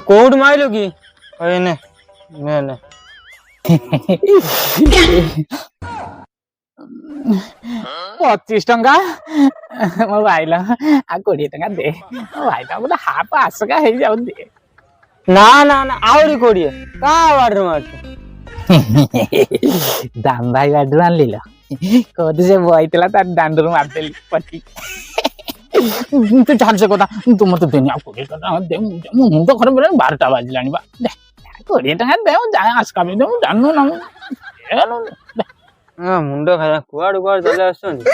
କୋଉଠୁ ମାଇଲୁ କି? ଏନେ ନେ 25 ଟଙ୍କା ମୋ ଭାଇଲା ଆଉ 20 ଟଙ୍କା ଦେ ମୋ ଭାଇଟା ଗୋଟେ ହାପ ଆସକା ହେଇଯାଉ ଦେ ନା ନା ନା ଆହୁରି 20 କା ବାଡରେ ମାରୁଛୁ ଦାମ ଭାଇ ବାଡରୁ ଆଣିଲିଲ କୋଉଠି ସେ ବଇଥିଲା ତା ଦାଣ୍ଡରୁ ମାରିଦେଲି ପଟି ତୁ ଛାଡ ସେ କଥା ତୁ ମତେ ଦେନି ଆଉ 20 ଟଙ୍କା ଦେ ମୁଁ ମୁଣ୍ଡ ଖରାପ ହେଲାଣି 12ଟା ବାଜିଲାଣି ବା ଦେ 20 ଟଙ୍କା ଦେ ମୁଁ ଯାଏ ଆସକା ବି ଦେ ମୁଁ ଜାଣୁ ନା ମୁଣ୍ଡ ଖାଇବା କୁଆଡୁ ଚାଲି ଆସୁଛନ୍ତି